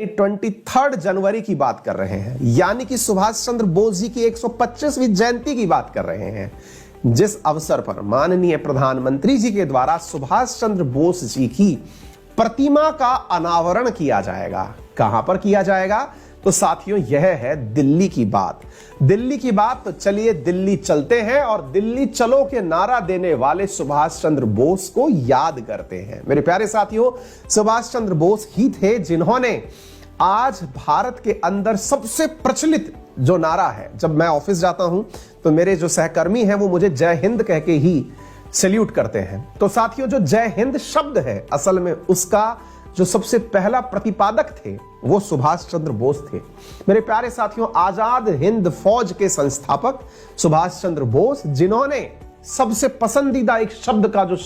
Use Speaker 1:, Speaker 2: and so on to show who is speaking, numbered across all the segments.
Speaker 1: 23 जनवरी की बात कर रहे हैं, यानी कि सुभाष चंद्र बोस जी की 125वीं जयंती की बात कर रहे हैं, जिस अवसर पर माननीय प्रधानमंत्री जी के द्वारा सुभाष चंद्र बोस जी की प्रतिमा का अनावरण किया जाएगा। कहां पर किया जाएगा? तो साथियों, यह है दिल्ली की बात। दिल्ली की बात, तो चलिए दिल्ली चलते हैं और दिल्ली चलो के नारा देने वाले सुभाष चंद्र बोस को याद करते हैं। मेरे प्यारे साथियों, सुभाष चंद्र बोस ही थे जिन्होंने आज भारत के अंदर सबसे प्रचलित जो नारा है, जब मैं ऑफिस जाता हूं तो मेरे जो सहकर्मी हैं वो मुझे जय हिंद कह के ही सैल्यूट करते हैं। तो साथियों, जो जय हिंद शब्द है, असल में उसका जो सबसे पहला प्रतिपादक थे वो सुभाष चंद्र बोस थे। मेरे प्यारे साथियों, आजाद हिंद फौज के संस्थापक सुभाष चंद्र बोस, जिन्होंने सबसे पसंदीदा एक शब्द का जो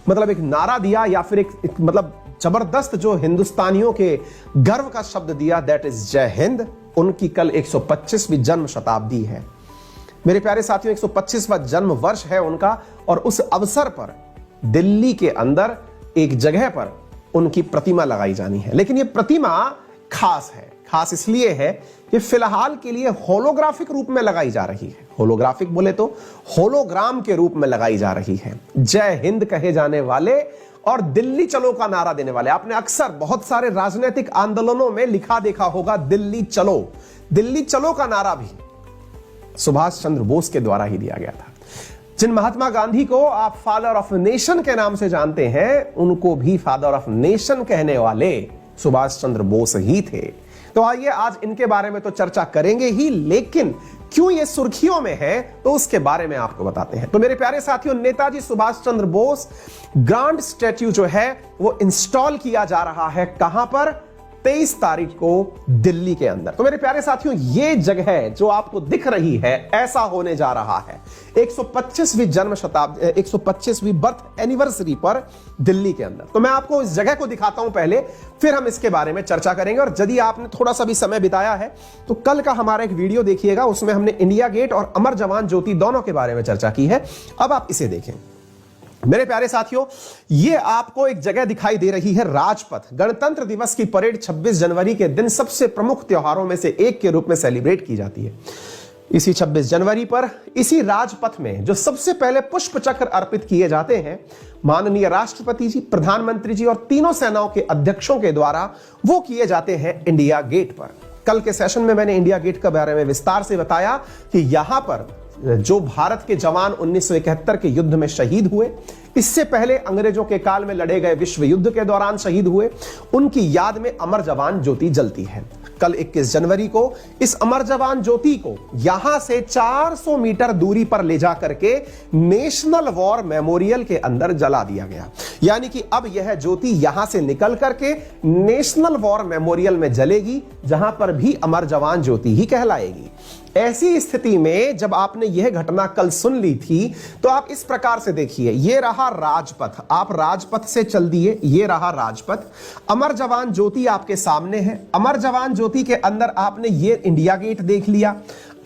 Speaker 1: मतलब एक नारा दिया, या फिर एक मतलब जबरदस्त जो हिंदुस्तानियों के गर्व का शब्द दिया, दैट इज जय हिंद। उनकी कल 125वीं जन्म शताब्दी है। मेरे प्यारे साथियों, 125वां जन्म वर्ष है उनका, और उस अवसर पर दिल्ली के अंदर एक जगह पर उनकी प्रतिमा लगाई जानी है। लेकिन यह प्रतिमा खास है। खास इसलिए है कि फिलहाल के लिए होलोग्राफिक रूप में लगाई जा रही है। होलोग्राफिक बोले तो होलोग्राम के रूप में लगाई जा रही है। जय हिंद कहे जाने वाले और दिल्ली चलो का नारा देने वाले, आपने अक्सर बहुत सारे राजनीतिक आंदोलनों में लिखा देखा होगा दिल्ली चलो। दिल्ली चलो का नारा भी सुभाष चंद्र बोस के द्वारा ही दिया गया था। जिन महात्मा गांधी को आप फादर ऑफ नेशन के नाम से जानते हैं, उनको भी फादर ऑफ नेशन कहने वाले सुभाष चंद्र बोस ही थे। तो आइए आज इनके बारे में तो चर्चा करेंगे ही, लेकिन क्यों ये सुर्खियों में है तो उसके बारे में आपको बताते हैं। तो मेरे प्यारे साथियों, नेताजी सुभाष चंद्र बोस ग्रांड स्टैच्यू जो है वो इंस्टॉल किया जा रहा है। कहां पर? 23 तारीख को दिल्ली के अंदर। तो मेरे प्यारे साथियों, ये जगह जो आपको दिख रही है, ऐसा होने जा रहा है 125वीं जन्म शताब्दी, 125वीं बर्थ एनिवर्सरी पर दिल्ली के अंदर। तो मैं आपको इस जगह को दिखाता हूं पहले, फिर हम इसके बारे में चर्चा करेंगे। और यदि आपने थोड़ा सा भी समय बिताया है तो कल का हमारा एक वीडियो देखिएगा, उसमें हमने इंडिया गेट और अमर जवान ज्योति दोनों के बारे में चर्चा की है। अब आप इसे देखें। मेरे प्यारे साथियों, ये आपको एक जगह दिखाई दे रही है, राजपथ। गणतंत्र दिवस की परेड 26 जनवरी के दिन सबसे प्रमुख त्योहारों में से एक के रूप में सेलिब्रेट की जाती है। इसी 26 जनवरी पर इसी राजपथ में जो सबसे पहले पुष्प चक्र अर्पित किए जाते हैं, माननीय राष्ट्रपति जी, प्रधानमंत्री जी और तीनों सेनाओं के अध्यक्षों के द्वारा, वो किए जाते हैं इंडिया गेट पर। कल के सेशन में मैंने इंडिया गेट के बारे में विस्तार से बताया कि यहां पर जो भारत के जवान 1971 के युद्ध में शहीद हुए, इससे पहले अंग्रेजों के काल में लड़े गए विश्व युद्ध के दौरान शहीद हुए, उनकी याद में अमर जवान ज्योति जलती है। कल 21 जनवरी को इस अमर जवान ज्योति को यहां से 400 मीटर दूरी पर ले जाकर के नेशनल वॉर मेमोरियल के अंदर जला दिया गया। यानी कि अब यह ज्योति यहां से निकल करके नेशनल वॉर मेमोरियल में जलेगी, जहां पर भी अमर जवान ज्योति ही कहलाएगी। ऐसी स्थिति में जब आपने यह घटना कल सुन ली थी, तो आप इस प्रकार से देखिए, यह रहा राजपथ। आप राजपथ से चल दिए, यह रहा राजपथ। अमर जवान ज्योति आपके सामने है। अमर जवान ज्योति के अंदर आपने ये इंडिया गेट देख लिया।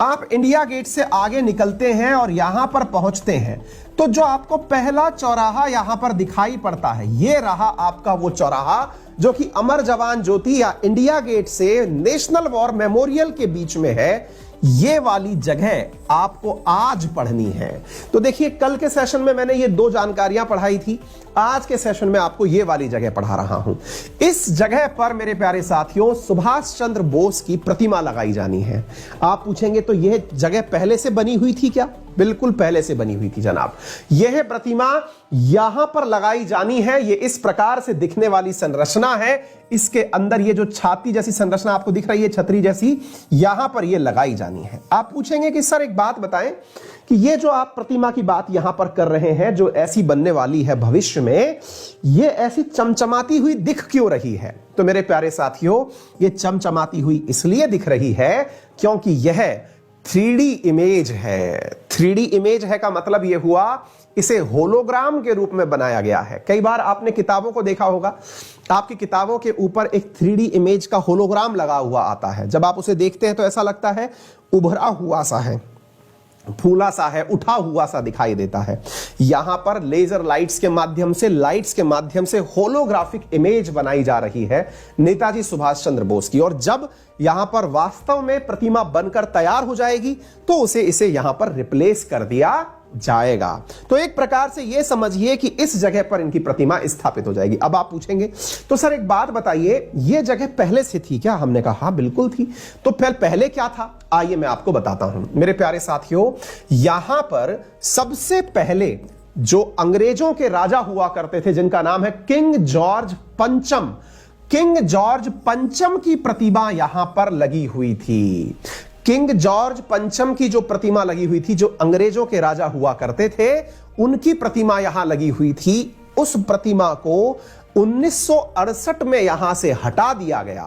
Speaker 1: आप इंडिया गेट से आगे निकलते हैं और यहां पर पहुंचते हैं, तो जो आपको पहला चौराहा यहां पर दिखाई पड़ता है, यह रहा आपका वो चौराहा जो कि अमर जवान ज्योति या इंडिया गेट से नेशनल वॉर मेमोरियल के बीच में है। ये वाली जगह आपको आज पढ़नी है। तो देखिए, कल के सेशन में मैंने ये दो जानकारियां पढ़ाई थी, आज के सेशन में आपको ये वाली जगह पढ़ा रहा हूं। इस जगह पर मेरे प्यारे साथियों, सुभाष चंद्र बोस की प्रतिमा लगाई जानी है। आप पूछेंगे तो यह जगह पहले से बनी हुई थी क्या? बिल्कुल पहले से बनी हुई थी जनाब। यह प्रतिमा यहां पर लगाई जानी है। यह इस प्रकार से दिखने वाली संरचना है। इसके अंदर ये जो छाती जैसी संरचना आपको दिख रही है, छतरी जैसी, यहां पर यह लगाई जानी है। आप पूछेंगे कि सर एक बात बताएं कि ये जो आप प्रतिमा की बात यहां पर कर रहे हैं, जो ऐसी बनने वाली है भविष्य में, ये ऐसी चमचमाती हुई दिख क्यों रही है? तो मेरे प्यारे साथियों, ये चमचमाती हुई इसलिए दिख रही है क्योंकि यह 3D इमेज है। 3D इमेज है का मतलब यह हुआ, इसे होलोग्राम के रूप में बनाया गया है। कई बार आपने किताबों को देखा होगा, आपकी किताबों के ऊपर एक 3D इमेज का होलोग्राम लगा हुआ आता है। जब आप उसे देखते हैं तो ऐसा लगता है उभरा हुआ सा है, फूला सा है, उठा हुआ सा दिखाई देता है। यहां पर लेजर लाइट्स के माध्यम से, लाइट्स के माध्यम से होलोग्राफिक इमेज बनाई जा रही है नेताजी सुभाष चंद्र बोस की, और जब यहां पर वास्तव में प्रतिमा बनकर तैयार हो जाएगी तो इसे यहां पर रिप्लेस कर दिया जाएगा। तो एक प्रकार से यह समझिए कि इस जगह पर इनकी प्रतिमा स्थापित हो जाएगी। अब आप पूछेंगे तो सर एक बात बताइए, यह जगह पहले से थी क्या? हमने कहा हाँ बिल्कुल थी। तो पहले क्या था, आइए मैं आपको बताता हूं। मेरे प्यारे साथियों, यहां पर सबसे पहले जो अंग्रेजों के राजा हुआ करते थे, जिनका नाम है किंग जॉर्ज पंचम, किंग जॉर्ज पंचम की प्रतिमा यहां पर लगी हुई थी। किंग जॉर्ज पंचम की जो प्रतिमा लगी हुई थी, जो अंग्रेजों के राजा हुआ करते थे, उनकी प्रतिमा यहां लगी हुई थी। उस प्रतिमा को 1968 में यहां से हटा दिया गया,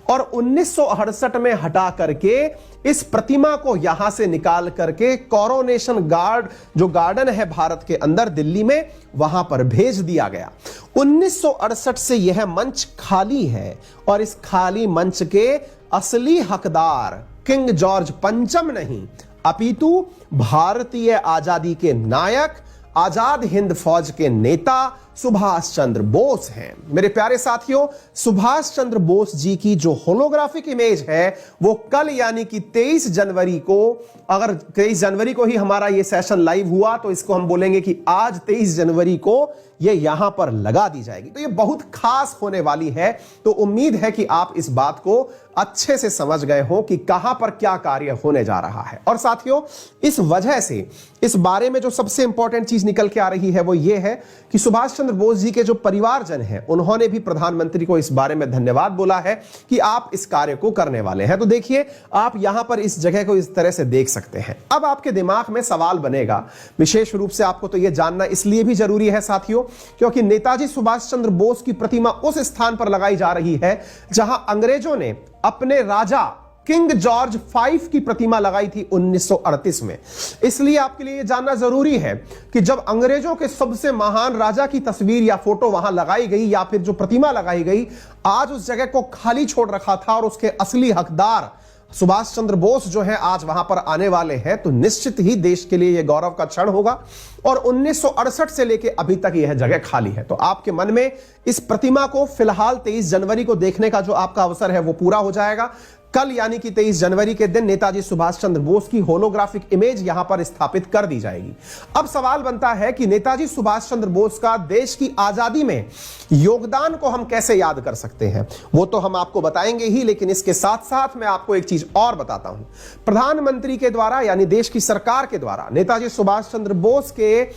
Speaker 1: और 1968 में हटा करके इस प्रतिमा को यहां से निकाल करके कोरोनेशन गार्ड, जो गार्डन है भारत के अंदर दिल्ली में, वहां पर भेज दिया गया। 1968 से यह मंच खाली है, और इस खाली मंच के असली हकदार किंग जॉर्ज पंचम नहीं, अपितु भारतीय आजादी के नायक, आजाद हिंद फौज के नेता सुभाष चंद्र बोस हैं। मेरे प्यारे साथियों, सुभाष चंद्र बोस जी की जो होलोग्राफिक इमेज है वो कल यानी कि 23 जनवरी को, अगर 23 जनवरी को ही हमारा ये सेशन लाइव हुआ तो इसको हम बोलेंगे कि आज 23 जनवरी को ये यहां पर लगा दी जाएगी। तो ये बहुत खास होने वाली है। तो उम्मीद है कि आप इस बात को अच्छे से समझ गए हो कि कहां पर क्या कार्य होने जा रहा है। और साथियों, इस वजह से इस बारे में जो सबसे इंपॉर्टेंट चीज निकल के आ रही है वो ये है कि सुभाष चंद्र बोस जी के जो परिवारजन हैं, उन्होंने भी प्रधानमंत्री को इस बारे में धन्यवाद बोला है कि आप इस कार्य को करने वाले हैं। तो देखिए, आप यहां पर इस जगह को इस तरह से देख सकते हैं। अब आपके दिमाग में सवाल बनेगा, विशेष रूप से आपको तो यह जानना इसलिए भी जरूरी है साथियों, क्योंकि नेताजी सुभाष चंद्र बोस की प्रतिमा उस स्थान पर लगाई जा रही है जहां अंग्रेजों ने अपने राजा किंग जॉर्ज 5 की प्रतिमा लगाई थी 1938 में। इसलिए आपके लिए यह जानना जरूरी है कि जब अंग्रेजों के सबसे महान राजा की तस्वीर या फोटो वहां लगाई गई, या फिर जो प्रतिमा लगाई गई, आज उस जगह को खाली छोड़ रखा था और उसके असली हकदार सुभाष चंद्र बोस जो है आज वहां पर आने वाले हैं, तो निश्चित ही देश के लिए यह गौरव का क्षण होगा। और 1968 से लेकर अभी तक यह जगह खाली है। तो आपके मन में इस प्रतिमा को फिलहाल 23 जनवरी को देखने का जो आपका अवसर है वो पूरा हो जाएगा। कल यानी कि 23 जनवरी के दिन नेताजी सुभाष चंद्र बोस की होलोग्राफिक इमेज यहां पर स्थापित कर दी जाएगी। अब सवाल बनता है कि नेताजी सुभाष चंद्र बोस का देश की आजादी में योगदान को हम कैसे याद कर सकते हैं, वो तो हम आपको बताएंगे ही, लेकिन इसके साथ साथ मैं आपको एक चीज और बताता हूं। प्रधानमंत्री के द्वारा यानी देश की सरकार के द्वारा नेताजी सुभाष चंद्र बोस के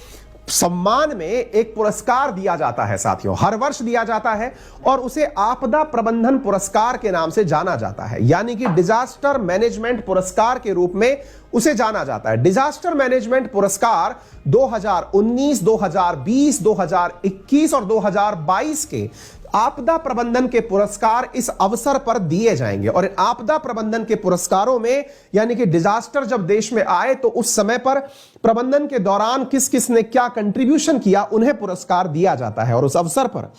Speaker 1: सम्मान में एक पुरस्कार दिया जाता है साथियों, हर वर्ष दिया जाता है, और उसे आपदा प्रबंधन पुरस्कार के नाम से जाना जाता है, यानी कि डिजास्टर मैनेजमेंट पुरस्कार के रूप में उसे जाना जाता है। डिजास्टर मैनेजमेंट पुरस्कार 2019, 2020, 2021 और 2022 के आपदा प्रबंधन के पुरस्कार इस अवसर पर दिए जाएंगे। और आपदा प्रबंधन के पुरस्कारों में यानी कि डिजास्टर जब देश में आए तो उस समय पर प्रबंधन के दौरान किस किस ने क्या कंट्रीब्यूशन किया, उन्हें पुरस्कार दिया जाता है। और उस अवसर पर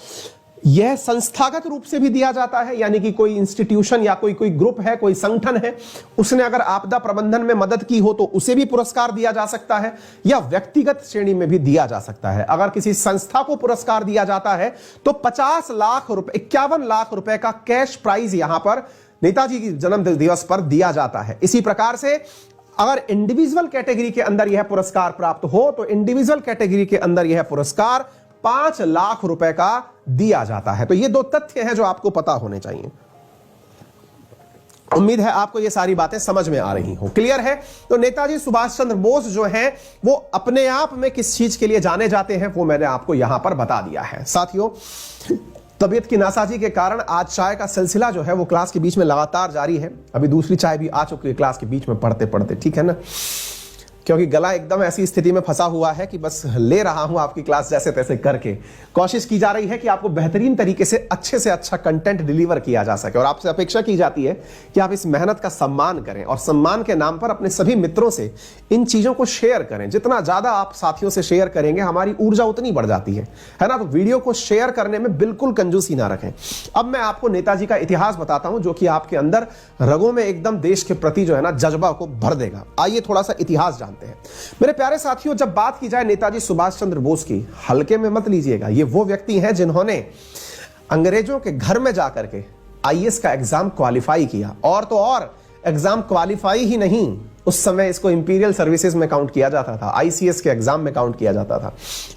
Speaker 1: यह संस्थागत रूप से भी दिया जाता है, यानी कि कोई इंस्टीट्यूशन या कोई ग्रुप है, कोई संगठन है, उसने अगर आपदा प्रबंधन में मदद की हो तो उसे भी पुरस्कार दिया जा सकता है, या व्यक्तिगत श्रेणी में भी दिया जा सकता है। अगर किसी संस्था को पुरस्कार दिया जाता है तो 50 लाख रुपए, 51 लाख रुपए का कैश प्राइज यहां पर नेताजी की जन्म दिवस पर दिया जाता है। इसी प्रकार से अगर इंडिविजुअल कैटेगरी के अंदर यह पुरस्कार प्राप्त हो तो इंडिविजुअल कैटेगरी के अंदर यह पुरस्कार 5 लाख रुपए का दिया जाता है। तो ये दो तथ्य हैं जो आपको पता होने चाहिए। उम्मीद है आपको ये सारी बातें समझ में आ रही हो, क्लियर है। तो नेताजी सुभाष चंद्र बोस जो हैं वो अपने आप में किस चीज के लिए जाने जाते हैं वो मैंने आपको यहां पर बता दिया है। साथियों, तबीयत की नासाजी के कारण आज चाय का सिलसिला जो है वो क्लास के बीच में लगातार जारी है। अभी दूसरी चाय भी आ चुकी है क्लास के बीच में पढ़ते पढ़ते, ठीक है ना, क्योंकि गला एकदम ऐसी स्थिति में फंसा हुआ है कि बस ले रहा हूं आपकी क्लास जैसे तैसे करके। कोशिश की जा रही है कि आपको बेहतरीन तरीके से अच्छे अच्छा कंटेंट डिलीवर किया जा सके, और आपसे अपेक्षा की जाती है कि आप इस मेहनत का सम्मान करें, और सम्मान के नाम पर अपने सभी मित्रों से इन चीजों को शेयर करें। जितना ज्यादा आप साथियों से शेयर करेंगे हमारी ऊर्जा उतनी बढ़ जाती है ना। तो वीडियो को शेयर करने में बिल्कुल कंजूसी ना रखें। अब मैं आपको नेताजी का इतिहास बताता हूं जो कि आपके अंदर रगों में एकदम देश के प्रति जो है ना जज्बा को भर देगा। आइए थोड़ा सा इतिहास जानते हैं। जानते हैं। मेरे प्यारे साथियों, जब बात की जाए नेताजी सुभाष चंद्र बोस की, हल्के में मत लीजिएगा, ये वो व्यक्ति हैं जिन्होंने अंग्रेजों के घर में जाकर के आईएएस का एग्जाम क्वालिफाई किया। और तो और एग्जाम क्वालिफाई ही नहीं, उस समय इसको इंपीरियल सर्विसेज में काउंट किया जाता था, आईसीएस के एग्जाम में काउंट किया जाता था।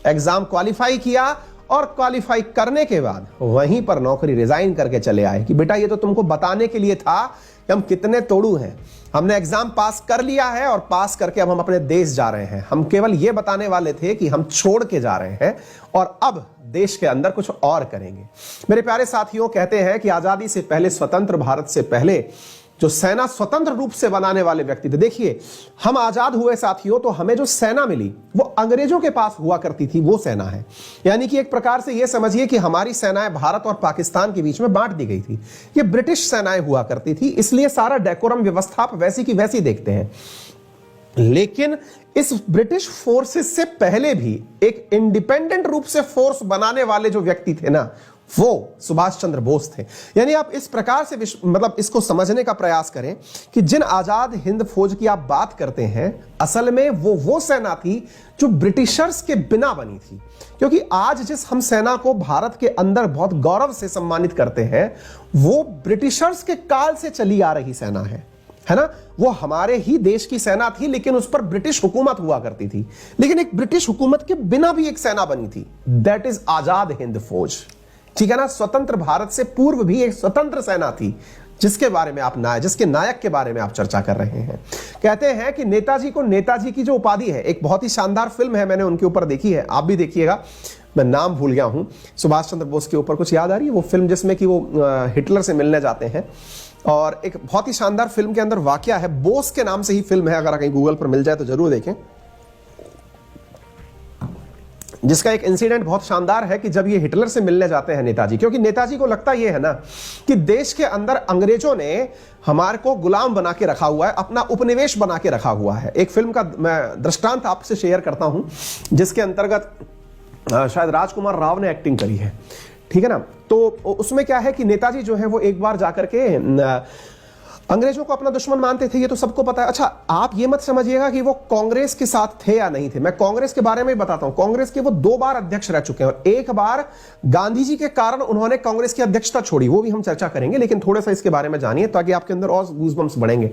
Speaker 1: एग्जाम क्वालिफाई किया और क्वालिफाई करने के बाद वहीं पर नौकरी रिजाइन करके चले आए कि बेटा ये तो तुमको बताने के लिए था कि हम कितने तोड़ू हैं। हमने एग्जाम पास कर लिया है और पास करके अब हम अपने देश जा रहे हैं। हम केवल ये बताने वाले थे कि हम छोड़ के जा रहे हैं और अब देश के अंदर कुछ और करेंगे। मेरे प्यारे साथियों, कहते हैं कि आजादी से पहले, स्वतंत्र भारत से पहले जो सेना स्वतंत्र रूप से बनाने वाले व्यक्ति थे, देखिए हम आजाद हुए साथियों तो हमें जो सेना मिली वो अंग्रेजों के पास हुआ करती थी, वो सेना है। यानी कि एक प्रकार से यह समझिए कि हमारी सेनाएं भारत और पाकिस्तान के बीच में बांट दी गई थी। ये ब्रिटिश सेनाएं हुआ करती थी, इसलिए सारा डेकोरम व्यवस्था आप वैसी की वैसी देखते हैं। लेकिन इस ब्रिटिश फोर्सेस से पहले भी एक इंडिपेंडेंट रूप से फोर्स बनाने वाले जो व्यक्ति थे ना, वो सुभाष चंद्र बोस थे। यानी आप इस प्रकार से मतलब इसको समझने का प्रयास करें कि जिन आजाद हिंद फौज की आप बात करते हैं, असल में वो सेना थी जो ब्रिटिशर्स के बिना बनी थी। क्योंकि आज जिस हम सेना को भारत के अंदर बहुत गौरव से सम्मानित करते हैं, वो ब्रिटिशर्स के काल से चली आ रही सेना है ना। वो हमारे ही देश की सेना थी, लेकिन उस पर ब्रिटिश हुकूमत हुआ करती थी। लेकिन एक ब्रिटिश हुकूमत के बिना भी एक सेना बनी थी, दैट इज आजाद हिंद फौज। ठीक है ना। स्वतंत्र भारत से पूर्व भी एक स्वतंत्र सेना थी जिसके बारे में आप जिसके नायक के बारे में आप चर्चा कर रहे हैं। कहते हैं कि नेताजी को, नेताजी की जो उपाधि है, एक बहुत ही शानदार फिल्म है, मैंने उनके ऊपर देखी है, आप भी देखिएगा, मैं नाम भूल गया हूं। सुभाष चंद्र बोस के ऊपर कुछ याद आ रही है वो फिल्म जिसमें कि वो हिटलर से मिलने जाते हैं, और एक बहुत ही शानदार फिल्म के अंदर वाकया है, बोस के नाम से ही फिल्म है, अगर कहीं गूगल पर मिल जाए तो जरूर देखें, जिसका एक इंसिडेंट बहुत शानदार है कि जब ये हिटलर से मिलने जाते हैं नेताजी, क्योंकि नेताजी को लगता ये है ना कि देश के अंदर अंग्रेजों ने हमारे को गुलाम बना के रखा हुआ है, अपना उपनिवेश बना के रखा हुआ है। एक फिल्म का मैं दृष्टांत आपसे शेयर करता हूं जिसके अंतर्गत शायद राजकुमार राव ने एक्टिंग करी है, ठीक है ना। तो उसमें क्या है कि नेताजी जो है वो एक बार जाकर के अंग्रेजों को अपना दुश्मन मानते थे, ये तो सबको पता है। अच्छा, आप ये मत समझिएगा कि वो कांग्रेस के साथ थे या नहीं थे, मैं कांग्रेस के बारे में बताता हूं। कांग्रेस के वो 2 बार अध्यक्ष रह चुके हैं और एक बार गांधी जी के कारण उन्होंने कांग्रेस की अध्यक्षता छोड़ी, वो भी हम चर्चा करेंगे, लेकिन थोड़ा सा इसके बारे में जानिए ताकि आपके अंदर और गूज़बम्प्स बढ़ेंगे।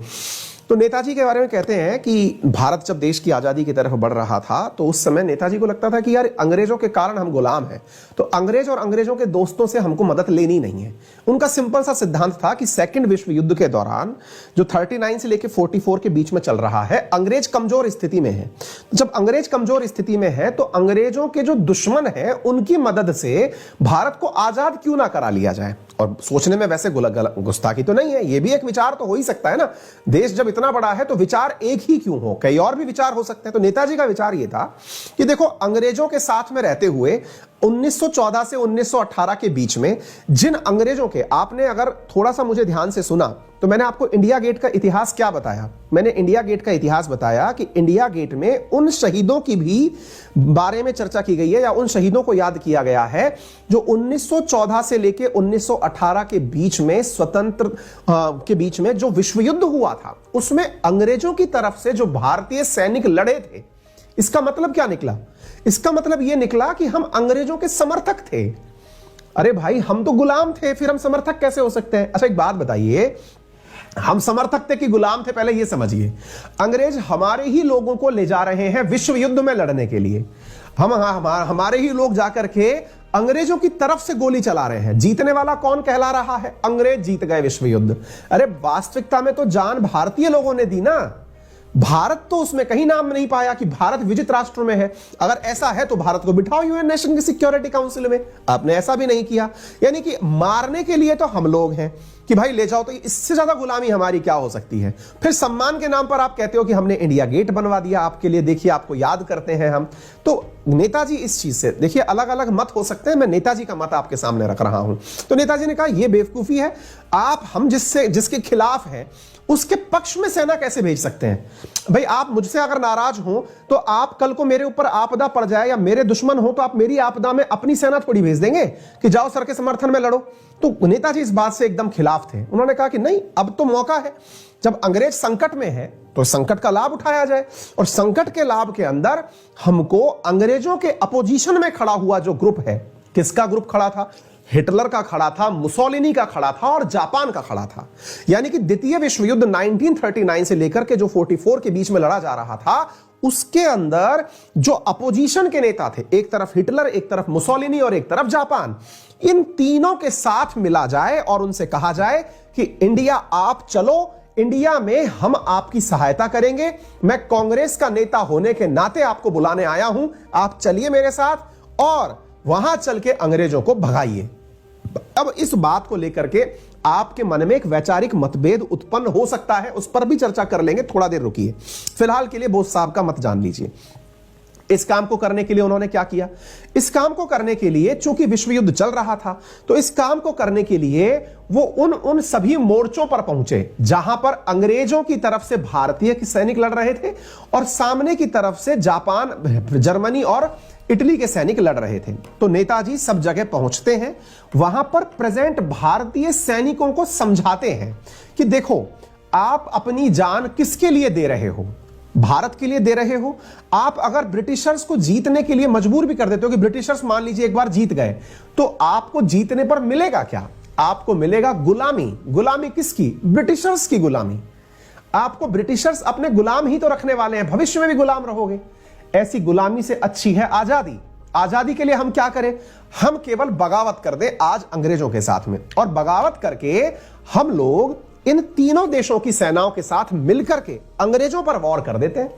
Speaker 1: तो नेताजी के बारे में कहते हैं कि भारत जब देश की आजादी की तरफ बढ़ रहा था तो उस समय नेताजी को लगता था कि यार अंग्रेजों के कारण हम गुलाम हैं, तो अंग्रेज और अंग्रेजों के दोस्तों से हमको मदद लेनी नहीं है। उनका सिंपल सा सिद्धांत था कि सेकंड विश्व युद्ध के दौरान जो 39 से लेकर 44 के बीच में चल रहा है, अंग्रेज कमजोर स्थिति में है। जब अंग्रेज कमजोर स्थिति में है तो अंग्रेजों के जो दुश्मन है उनकी मदद से भारत को आजाद क्यों ना करा लिया जाए। और सोचने में वैसे गुस्ताखी तो नहीं है, ये भी एक विचार तो हो ही सकता है ना, देश जब इतना बड़ा है तो विचार एक ही क्यों हो, कई और भी विचार हो सकते हैं। तो नेताजी का विचार ये था कि देखो, अंग्रेजों के साथ में रहते हुए 1914 से 1918 के बीच में जिन अंग्रेजों के, आपने अगर थोड़ा सा मुझे ध्यान से सुना तो मैंने आपको इंडिया गेट का इतिहास क्या बताया, मैंने इंडिया गेट का इतिहास बताया कि इंडिया गेट में उन शहीदों की भी बारे में चर्चा की गई है या उन शहीदों को याद किया गया है जो 1914 से लेकर 1918 के बीच में, स्वतंत्र के बीच में जो विश्व युद्ध हुआ था उसमें अंग्रेजों की तरफ से जो भारतीय सैनिक लड़े थे। इसका मतलब क्या निकला? इसका मतलब यह निकला कि हम अंग्रेजों के समर्थक थे। अरे भाई, हम तो गुलाम थे, फिर हम समर्थक कैसे हो सकते हैं? अच्छा, एक बात बताइए, हम समर्थक थे कि गुलाम थे? पहले यह समझिए, अंग्रेज हमारे ही लोगों को ले जा रहे हैं विश्व युद्ध में लड़ने के लिए। हमारे ही लोग जाकर के अंग्रेजों की तरफ से गोली चला रहे हैं। जीतने वाला कौन कहला रहा है? अंग्रेज जीत गए विश्व युद्ध। अरे वास्तविकता में तो जान भारतीय लोगों ने दी ना, भारत तो उसमें कहीं नाम नहीं पाया कि भारत विजित राष्ट्र में है। अगर ऐसा है तो भारत को बिठाओ यूएन नेशन की सिक्योरिटी काउंसिल में, आपने ऐसा भी नहीं किया। यानी कि मारने के लिए तो हम लोग हैं कि भाई ले जाओ, तो इससे ज्यादा गुलामी हमारी क्या हो सकती है? फिर सम्मान के नाम पर आप कहते हो कि हमने इंडिया गेट बनवा दिया आपके लिए, देखिए आपको याद करते हैं हम। तो नेताजी इस चीज से, देखिए अलग अलग मत हो सकते हैं, मैं नेताजी का मत आपके सामने रख रहा हूं। तो नेताजी ने कहा यह बेवकूफी है, आप हम जिसके खिलाफ हैं उसके पक्ष में सेना कैसे भेज सकते हैं? भाई आप मुझसे अगर नाराज हो तो आप कल को मेरे ऊपर आपदा पड़ जाए या मेरे दुश्मन हो तो आप मेरी आपदा में अपनी सेना थोड़ी भेज देंगे कि जाओ सर के समर्थन में लड़ो। तो नेताजी इस बात से एकदम खिलाफ खिलाफ थे। उन्होंने कहा कि नहीं, अब तो मौका है, जब अंग्रेज संकट में है तो संकट का लाभ उठाया जाए। और संकट के लाभ के अंदर हमको अंग्रेजों के अपोजिशन में खड़ा हुआ जो ग्रुप है, किसका ग्रुप खड़ा था? हिटलर का खड़ा था, मुसोलिनी का खड़ा था और जापान का खड़ा था। यानी कि द्वितीय विश्व युद्ध 1939 से लेकर के जो 44 के बीच में लड़ा जा रहा था, उसके अंदर जो अपोजिशन के नेता थे, एक तरफ हिटलर, एक तरफ मुसोलिनी और एक तरफ जापान, इन तीनों के साथ मिला जाए और उनसे कहा जाए कि इंडिया आप चलो, इंडिया में हम आपकी सहायता करेंगे, मैं कांग्रेस का नेता होने के नाते आपको बुलाने आया हूं, आप चलिए मेरे साथ और वहां चल के अंग्रेजों को भगाइए। अब इस बात को लेकर के आपके मन में एक वैचारिक मतभेद उत्पन्न हो सकता है, उस पर भी चर्चा कर लेंगे, थोड़ा देर रुकिए। फिलहाल के लिए बोस साहब का मत जान लीजिए। इस काम को करने के लिए उन्होंने क्या किया? इस काम को करने के लिए, चूंकि विश्व युद्ध चल रहा था, तो इस काम को करने के लिए वो उन सभी मोर्चों पर पहुंचे जहां पर अंग्रेजों की तरफ से भारतीय सैनिक लड़ रहे थे और सामने की तरफ से जापान, जर्मनी और इटली के सैनिक लड़ रहे थे। तो नेताजी सब जगह पहुंचते हैं, वहां पर प्रेजेंट भारतीय सैनिकों को समझाते हैं कि देखो, आप अपनी जान किसके लिए दे रहे हो? भारत के लिए दे रहे हो। आप अगर ब्रिटिशर्स को जीतने के लिए मजबूर भी कर देते हो कि ब्रिटिशर्स मान लीजिए एक बार जीत गए, तो आपको जीतने पर मिलेगा क्या? आपको मिलेगा गुलामी। गुलामी किसकी? ब्रिटिशर्स की गुलामी। आपको ब्रिटिशर्स अपने गुलाम ही तो रखने वाले हैं, भविष्य में भी गुलाम रहोगे। ऐसी गुलामी से अच्छी है आजादी। आजादी के लिए हम क्या करें? हम केवल बगावत कर दे आज अंग्रेजों के साथ में, और बगावत करके हम लोग इन तीनों देशों की सेनाओं के साथ मिलकर के अंग्रेजों पर वॉर कर देते हैं।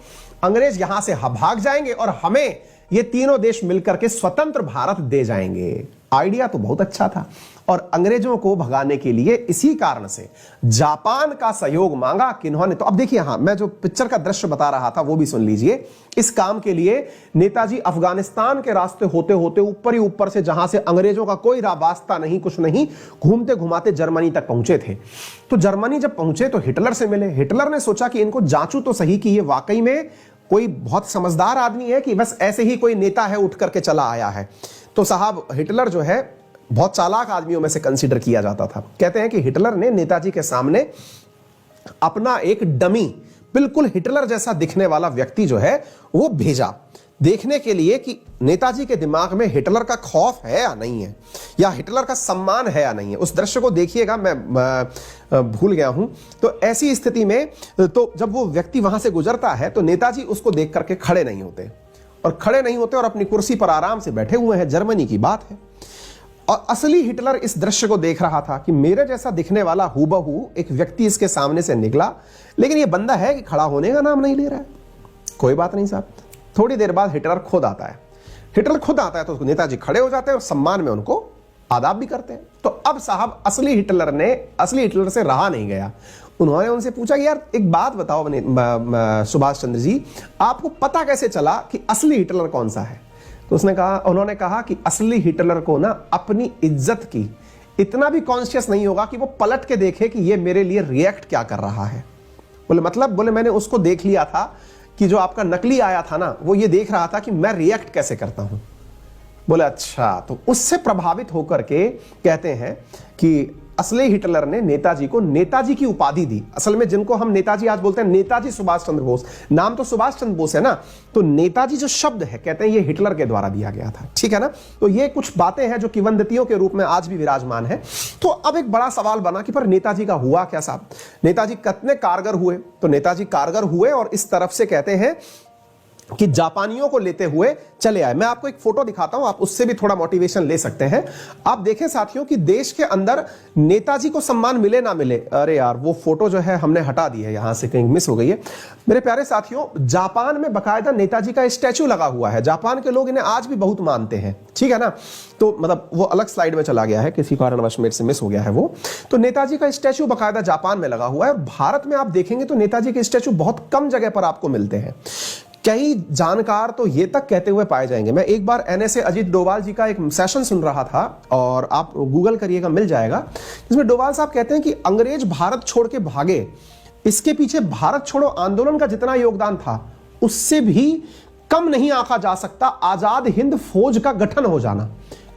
Speaker 1: अंग्रेज यहां से भाग जाएंगे और हमें ये तीनों देश मिलकर के स्वतंत्र भारत दे जाएंगे। आइडिया तो बहुत अच्छा था, और अंग्रेजों को भगाने के लिए इसी कारण से जापान का सहयोग मांगा। किन्होंने? तो अब देखिए, हां, मैं जो पिक्चर का दृश्य बता रहा था वो भी सुन लीजिए। इस काम के लिए नेताजी अफगानिस्तान के रास्ते होते होते ऊपर ही ऊपर से, जहां से अंग्रेजों का कोई रास्ता नहीं, कुछ नहीं, घूमते घुमाते जर्मनी तक पहुंचे थे। तो जर्मनी जब पहुंचे तो हिटलर से मिले। हिटलर ने सोचा कि इनको जांचू तो सही कि ये वाकई में कोई बहुत समझदार आदमी है कि बस ऐसे ही कोई नेता है उठ करके चला आया है। तो साहब, हिटलर जो है बहुत चालाक आदमियों में से कंसीडर किया जाता था। कहते हैं कि हिटलर ने नेताजी के सामने अपना एक डमी, बिल्कुल हिटलर जैसा दिखने वाला व्यक्ति जो है वो भेजा, देखने के लिए कि नेताजी के दिमाग में हिटलर का खौफ है या नहीं है, या हिटलर का सम्मान है या नहीं है। उस दृश्य को देखिएगा, मैं भूल गया हूं। तो ऐसी स्थिति में तो जब वो व्यक्ति वहां से गुजरता है तो नेताजी उसको देख करके खड़े नहीं होते, और अपनी कुर्सी पर आराम से बैठे हुए हैं। जर्मनी की बात है, और असली हिटलर इस दृश्य को देख रहा था कि मेरे जैसा दिखने वाला हूबहू एक व्यक्ति इसके सामने से निकला, लेकिन ये बंदा है कि खड़ा होने का नाम नहीं ले रहा है। कोई बात नहीं साहब, थोड़ी देर बाद हिटलर खुद आता है। तो नेताजी खड़े हो जाते हैं और सम्मान में उनको आदाब भी करते हैं। तो अब साहब, असली हिटलर से रहा नहीं गया। उन्होंने उनसे पूछा कि यार एक बात बताओ सुभाष चंद्र जी, आपको पता कैसे चला कि असली हिटलर कौन सा है? तो उन्होंने कहा कि असली हिटलर को ना अपनी इज्जत की इतना भी कॉन्शियस नहीं होगा कि वो पलट के देखे कि ये मेरे लिए रिएक्ट क्या कर रहा है। बोले मैंने उसको देख लिया था कि जो आपका नकली आया था ना, वो ये देख रहा था कि मैं रिएक्ट कैसे करता हूं। बोले अच्छा। तो उससे प्रभावित होकर के कहते हैं कि असली हिटलर ने नेताजी को नेताजी की उपाधि दी। असल में जिनको हम नेताजी आज बोलते हैं, नेताजी सुभाष चंद्र बोस, नाम तो सुभाष चंद्र बोस है ना, तो नेताजी जो शब्द है कहते हैं ये हिटलर के द्वारा दिया गया था। ठीक है ना? तो ये कुछ बातें हैं जो किंवदंतियों के रूप में आज भी विराजमान है। तो अब एक बड़ा सवाल बना कि पर नेताजी का हुआ क्या साहब? नेताजी कितने कारगर हुए? तो नेताजी कारगर हुए और इस तरफ से कहते हैं कि जापानियों को लेते हुए चले आए। मैं आपको एक फोटो दिखाता हूं, आप उससे भी थोड़ा मोटिवेशन ले सकते हैं। आप देखें साथियों कि देश के अंदर नेताजी को सम्मान मिले ना मिले, अरे यार वो फोटो जो है हमने हटा दी है, यहां से कहीं मिस हो गई है। मेरे प्यारे साथियों, जापान में बकायदा नेताजी का स्टैचू लगा हुआ है। जापान के लोग इन्हें आज भी बहुत मानते हैं। ठीक है ना? तो मतलब वो अलग स्लाइड में चला गया है, किसी कारणवश मेरे से मिस हो गया है वो। तो नेताजी का स्टैचू बकायदा जापान में लगा हुआ है। भारत में आप देखेंगे तो नेताजी के स्टैचू बहुत कम जगह पर आपको मिलते हैं। कई जानकार तो ये तक कहते हुए पाए जाएंगे। मैं एक बार NSA अजीत डोभाल जी का एक सेशन सुन रहा था, और आप गूगल करिएगा मिल जाएगा, जिसमें डोभाल साहब कहते हैं कि अंग्रेज भारत छोड़ के भागे, इसके पीछे भारत छोड़ो आंदोलन का जितना योगदान था उससे भी कम नहीं आंका जा सकता आजाद हिंद फौज का गठन हो जाना।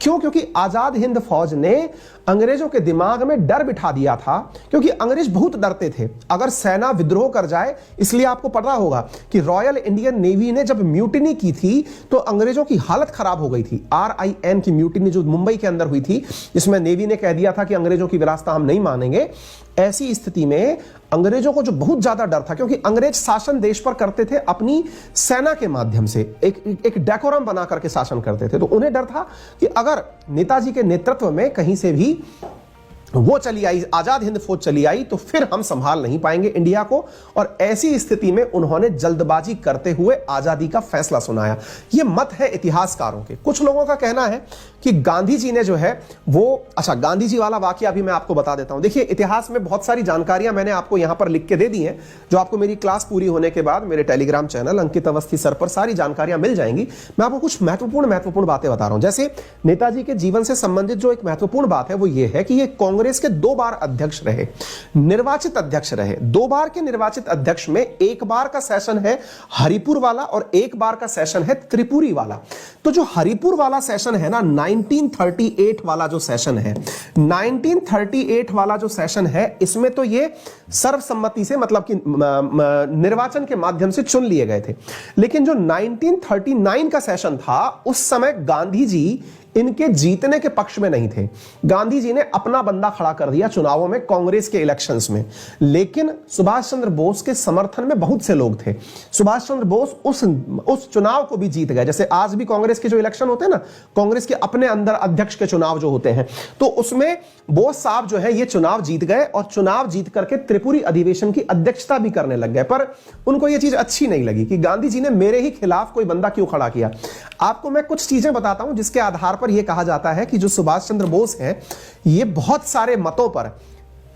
Speaker 1: क्यों? क्योंकि आजाद हिंद फौज ने अंग्रेजों के दिमाग में डर बिठा दिया था, क्योंकि अंग्रेज बहुत डरते थे अगर सेना विद्रोह कर जाए। इसलिए आपको पता होगा कि रॉयल इंडियन नेवी ने जब म्यूटिनी की थी तो अंग्रेजों की हालत खराब हो गई थी। RIN की म्यूटिनी जो मुंबई के अंदर हुई थी, जिसमें नेवी ने कह दिया था कि अंग्रेजों की विलासिता हम नहीं मानेंगे। ऐसी स्थिति में अंग्रेजों को जो बहुत ज्यादा डर था, क्योंकि अंग्रेज शासन देश पर करते थे अपनी सेना के माध्यम से, एक डेकोरम बना करके शासन करते थे। तो उन्हें डर था कि अगर नेताजी के नेतृत्व में कहीं से भी वो चली आई, आजाद हिंद फौज चली आई, तो फिर हम संभाल नहीं पाएंगे इंडिया को। और ऐसी स्थिति में उन्होंने जल्दबाजी करते हुए आजादी का फैसला सुनाया। ये मत है इतिहासकारों के। कुछ लोगों का कहना है कि गांधी जी ने जो है वो, अच्छा गांधी जी वाला वाकया भी मैं आपको बता देता हूं। देखिए, इतिहास में बहुत सारी जानकारियां मैंने आपको यहां पर लिख के दे दी हैं, जो आपको मेरी क्लास पूरी होने के बाद मेरे टेलीग्राम चैनल अंकित अवस्थी सर पर सारी जानकारियां मिल जाएंगी। मैं आपको कुछ महत्वपूर्ण बातें बता रहा हूं। जैसे नेताजी के जीवन से संबंधित जो एक महत्वपूर्ण बात है वो ये है कि ये कांग्रेस के 2 बार अध्यक्ष रहे, निर्वाचित अध्यक्ष रहे। 2 बार के निर्वाचित अध्यक्ष में एक बार का सेशन है हरिपुर वाला और एक बार का सेशन है त्रिपुरी वाला। तो जो हरिपुर वाला सेशन है ना, 1938 वाला जो सेशन है, 1938 वाला जो सेशन है, इसमें तो ये सर्वसम्मति से, मतलब कि निर्वाचन के माध्यम से चुन लिए गए थे। लेकिन जो 1939 का सेशन था, उस समय गांधी जी इनके जीतने के पक्ष में नहीं थे। गांधी जी ने अपना बंदा खड़ा कर दिया चुनावों में, कांग्रेस के इलेक्शंस में। लेकिन सुभाष चंद्र बोस के समर्थन में बहुत से लोग थे। सुभाष चंद्र बोस उस चुनाव को भी जीत गए। जैसे आज भी कांग्रेस के जो इलेक्शन होते हैं ना, कांग्रेस के अपने अंदर अध्यक्ष के चुनाव जो होते हैं, तो उसमें बोस साहब जो है ये चुनाव जीत गए और चुनाव जीत करके त्रिपुरी अधिवेशन की अध्यक्षता भी करने लग गए। पर उनको यह चीज अच्छी नहीं लगी कि गांधी जी ने मेरे ही खिलाफ कोई बंदा क्यों खड़ा किया। आपको मैं कुछ चीजें बताता हूं जिसके आधार पर यह कहा जाता है कि जो सुभाष चंद्र बोस हैं, ये बहुत सारे मतों पर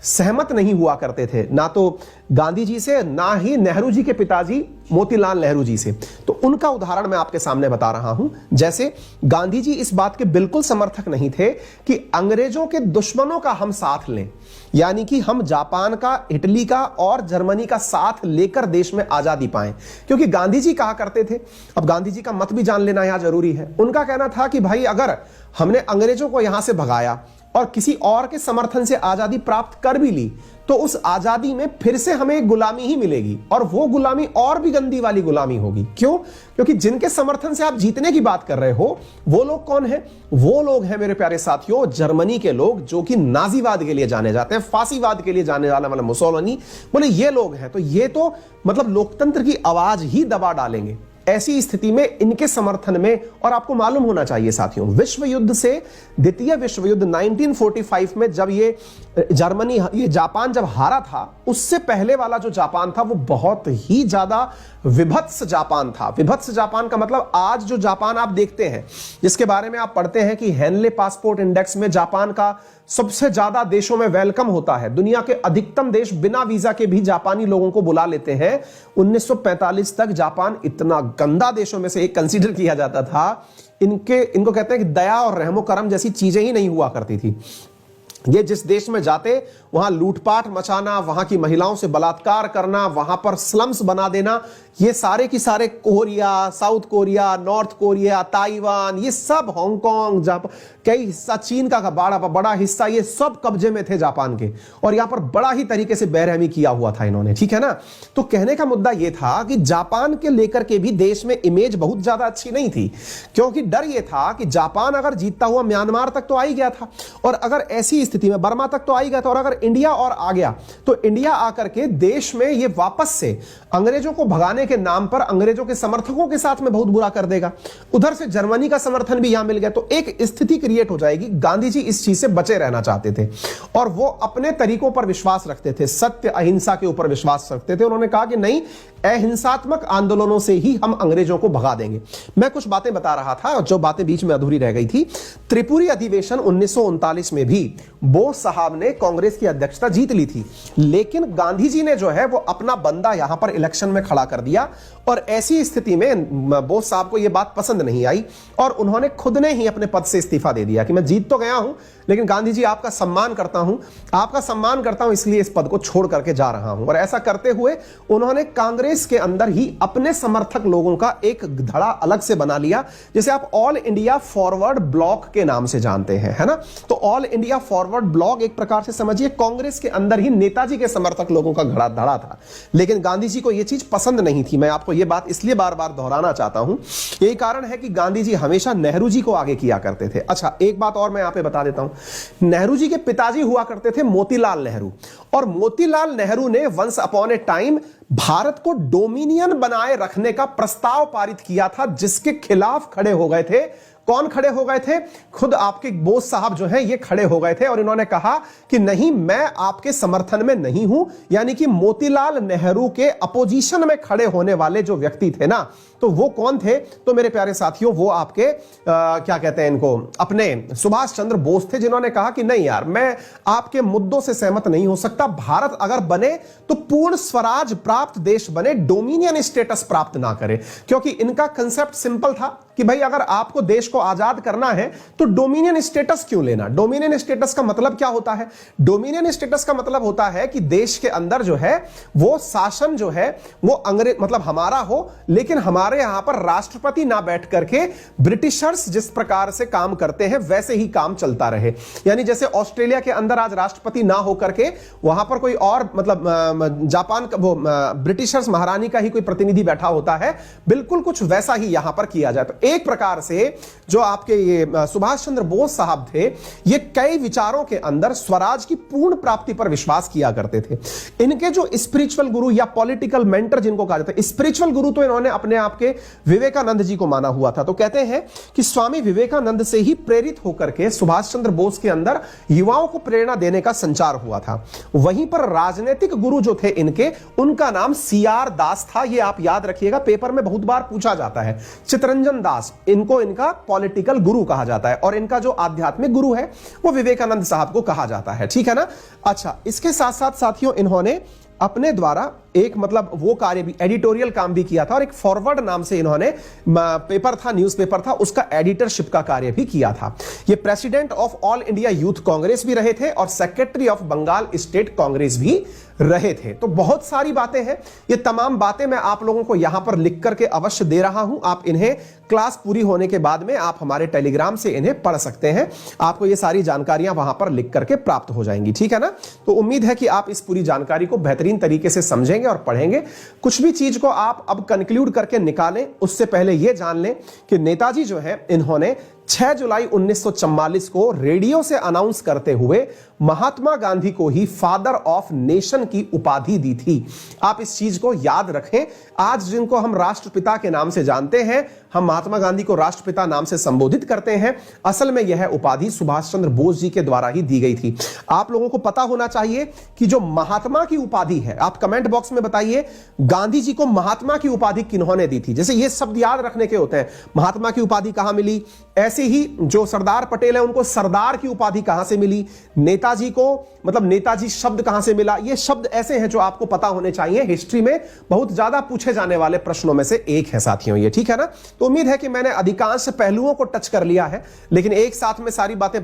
Speaker 1: सहमत नहीं हुआ करते थे, ना तो गांधी जी से, ना ही नेहरू जी के पिताजी मोतीलाल नेहरू जी से। तो उनका उदाहरण मैं आपके सामने बता रहा हूं। जैसे गांधी जी इस बात के बिल्कुल समर्थक नहीं थे कि अंग्रेजों के दुश्मनों का हम साथ लें, यानी कि हम जापान का, इटली का और जर्मनी का साथ लेकर देश में आजादी पाएं। क्योंकि गांधी जी कहा करते थे, अब गांधी जी का मत भी जान लेना यहां जरूरी है। उनका कहना था कि भाई अगर हमने अंग्रेजों को यहां से भगाया और किसी और के समर्थन से आजादी प्राप्त कर भी ली, तो उस आजादी में फिर से हमें गुलामी ही मिलेगी, और वो गुलामी और भी गंदी वाली गुलामी होगी। क्यों? क्योंकि जिनके समर्थन से आप जीतने की बात कर रहे हो, वो लोग कौन है? वो लोग हैं मेरे प्यारे साथियों, जर्मनी के लोग, जो कि नाजीवाद के लिए जाने जाते हैं, फांसीवाद के लिए जाने जाने वाले मुसोलिनी, बोले ये लोग हैं। तो ये तो मतलब लोकतंत्र की आवाज ही दबा डालेंगे। ऐसी स्थिति में इनके समर्थन में, और आपको मालूम होना चाहिए साथियों, विश्व युद्ध से, द्वितीय विश्व युद्ध 1945 में जब ये जापान जब हारा था, उससे पहले वाला जो जापान था वो बहुत ही ज्यादा विभत्स जापान था। विभत्स जापान का मतलब आज जो जापान आप देखते हैं, जिसके बारे में आप पढ़ते हैं कि हेनले पासपोर्ट इंडेक्स में जापान का सबसे ज्यादा देशों में वेलकम होता है, दुनिया के अधिकतम देश बिना वीजा के भी जापानी लोगों को बुला लेते हैं। 1945 तक जापान इतना गंदा देशों में से एक कंसीडर किया जाता था। इनको कहते हैं कि दया और रहमो करम जैसी चीजें ही नहीं हुआ करती थी। ये जिस देश में जाते वहां लूटपाट मचाना, वहां की महिलाओं से बलात्कार करना, वहां पर स्लम्स बना देना, ये सारे की सारे Korea, south Korea, north Korea, Taiwan, ये सब हांगकांग, जापान, कई हिस्सा चीन का बड़ा हिस्सा, ये सब कब्जे में थे जापान के, और यहां पर बड़ा ही तरीके से बेरहमी किया हुआ था इन्होंने, ठीक है ना। तो कहने का मुद्दा यह था कि जापान के लेकर के भी देश में इमेज बहुत ज्यादा अच्छी नहीं थी, क्योंकि डर यह था कि जापान अगर जीतता हुआ म्यांमार तक तो आ ही गया था, और अगर ऐसी स्थिति में बर्मा तक तो आ ही गया था, और अगर इंडिया और आ गया तो इंडिया आकर के देश में ये वापस से अंग्रेजों को भगाने के नाम पर अंग्रेजों के समर्थकों के साथ में बहुत बुरा कर देगा। उधर से जर्मनी का समर्थन भी यहां मिल गया, तो एक स्थिति क्रिएट हो जाएगी। गांधी जी इस चीज से बचे रहना चाहते थे और वो अपने तरीकों पर विश्वास रखते थे, सत्य अहिंसा के ऊपर विश्वास रखते थे। उन्होंने कहा कि नहीं, अहिंसात्मक आंदोलनों से ही हम अंग्रेजों को भगा देंगे। मैं कुछ बातें बता रहा था जो बातें बीच में अधूरी रह गई थी। त्रिपुरी अधिवेशन 1939 में भी बोस साहब ने कांग्रेस की अध्यक्षता जीत ली थी, लेकिन गांधी जी ने जो है वो अपना बंदा यहां पर इलेक्शन में खड़ा कर दिया और ऐसी स्थिति में बोस साहब को यह बात पसंद नहीं आई और उन्होंने खुद ने ही अपने पद से इस्तीफा दे दिया कि मैं जीत तो गया हूं, लेकिन गांधी जी आपका सम्मान करता हूं इसलिए इस पद को छोड़ करके जा रहा हूं। और ऐसा करते हुए उन्होंने कांग्रेस के अंदर ही अपने समर्थक लोगों का एक धड़ा अलग से बना लिया, जिसे आप ऑल इंडिया फॉरवर्ड ब्लॉक के नाम से जानते हैं, है ना। तो ऑल इंडिया फॉरवर्ड ब्लॉक एक प्रकार से समझिए कांग्रेस के अंदर ही नेताजी के समर्थक लोगों का धड़ा था, लेकिन गांधी जी को यह चीज पसंद नहीं थी। मैं आपको यह बात इसलिए बार बार दोहराना चाहता हूं, यही कारण है कि गांधी जी हमेशा नेहरू जी को आगे किया करते थे। अच्छा, एक बात और मैं यहां पे बता देता हूं, नेहरू जी के पिताजी हुआ करते थे मोतीलाल नेहरू, और मोतीलाल नेहरू ने once upon a time Bharat को डोमिनियन बनाए रखने का प्रस्ताव पारित किया था, जिसके खिलाफ खड़े हो गए थे। कौन खड़े हो गए थे? खुद आपके बोस साहब जो हैं ये खड़े हो गए थे और इन्होंने कहा कि नहीं, मैं आपके समर्थन में नहीं हूं। यानी कि मोतीलाल नेहरू के अपोजिशन में खड़े होने वाले जो व्यक्ति थे ना, तो वो कौन थे? तो मेरे प्यारे साथियों, वो आपके क्या कहते हैं इनको, अपने सुभाष चंद्र बोस थे, जिन्होंने कहा कि नहीं यार, मैं आपके मुद्दों से सहमत नहीं हो सकता। भारत अगर बने तो पूर्ण स्वराज प्राप्त देश बने, डोमिनियन स्टेटस प्राप्त ना करे। क्योंकि इनका कंसेप्ट सिंपल था कि भाई अगर आपको देश को आजाद करना है तो डोमिनियन स्टेटस क्यों लेना। डोमिनियन स्टेटस का मतलब क्या होता है? डोमिनियन स्टेटस का मतलब होता है कि देश के अंदर जो है वो शासन जो है वो अंग्रेज मतलब हमारा हो, लेकिन हमारे यहां पर राष्ट्रपति ना बैठ करके ब्रिटिशर्स जिस प्रकार से काम करते हैं वैसे ही काम चलता रहे। यानी जैसे ऑस्ट्रेलिया के अंदर आज राष्ट्रपति ना होकर के वहां पर कोई और मतलब जापान का वो ब्रिटिशर्स महारानी का ही कोई प्रतिनिधि बैठा होता है, बिल्कुल कुछ वैसा ही यहां पर किया जाए। तो एक प्रकार से जो आपके ये सुभाष चंद्र बोस साहब थे, ये कई विचारों के अंदर स्वराज की पूर्ण प्राप्ति पर विश्वास किया करते थे। इनके जो स्पिरिचुअल गुरु या पॉलिटिकल मेंटर जिनको कहा जाता है, स्पिरिचुअल गुरु तो इन्होंने अपने आप के विवेकानंद जी को माना हुआ था। तो कहते हैं कि स्वामी विवेकानंद से ही प्रेरित होकर के सुभाष चंद्र बोस के अंदर युवाओं को प्रेरणा देने का संचार हुआ था। वहीं पर राजनीतिक गुरु जो थे इनके, उनका नाम सीआर दास था। यह आप याद रखिएगा, पेपर में बहुत बार पूछा जाता है। चितरंजन दास, इनको इनका पॉलिटिकल गुरु कहा जाता है, और इनका जो आध्यात्मिक गुरु है वो विवेकानंद साहब को कहा जाता है। ठीक है ना। अच्छा, इसके साथ साथ साथियों इन्होंने अपने द्वारा एक मतलब वो कार्य भी, एडिटोरियल काम भी किया था, और एक फॉरवर्ड नाम से इन्होंने पेपर था, न्यूज़पेपर था, उसका एडिटरशिप का कार्य भी किया था। ये president of all India youth Congress भी रहे थे और secretary of Bengal state Congress भी रहे थे। तो बहुत सारी बातें हैं, ये तमाम बातें मैं आप लोगों को यहां पर लिख करके अवश्य दे रहा हूं। आप इन्हें क्लास पूरी होने के बाद में आप हमारे टेलीग्राम से इन्हें पढ़ सकते हैं। आपको ये सारी जानकारियां वहां पर लिख करके प्राप्त हो जाएंगी। ठीक है ना। तो उम्मीद है कि आप इस पूरी जानकारी को बेहतरीन तरीके से समझेंगे और पढ़ेंगे। कुछ भी चीज को आप अब कंक्लूड करके निकालें, उससे पहले यह जान लें कि नेताजी जो है इन्होंने 6 जुलाई 1944 को रेडियो से अनाउंस करते हुए महात्मा गांधी को ही फादर ऑफ नेशन की उपाधि दी थी। आप इस चीज को याद रखें। आज जिनको हम राष्ट्रपिता के नाम से जानते हैं, हम महात्मा गांधी को राष्ट्रपिता नाम से संबोधित करते हैं, असल में यह उपाधि सुभाष चंद्र बोस जी के द्वारा ही दी गई थी। आप लोगों को पता होना चाहिए कि जो महात्मा की उपाधि है, आप कमेंट बॉक्स में बताइए गांधी जी को महात्मा की उपाधि किन्होंने दी थी। जैसे ये शब्द याद रखने के होते हैं, महात्मा की उपाधि कहां मिली, ऐसे ही जो सरदार पटेल है उनको सरदार की उपाधि कहां से मिली, नेताजी को मतलब नेताजी शब्द कहां से मिला। ये शब्द ऐसे हैं जो आपको पता होने चाहिए। हिस्ट्री में बहुत ज्यादा पूछे जाने वाले प्रश्नों में से एक है साथियों ये। ठीक है ना। तो उम्मीद है कि मैंने अधिकांश पहलुओं को टच कर लिया है, लेकिन एक साथ में सारी बातें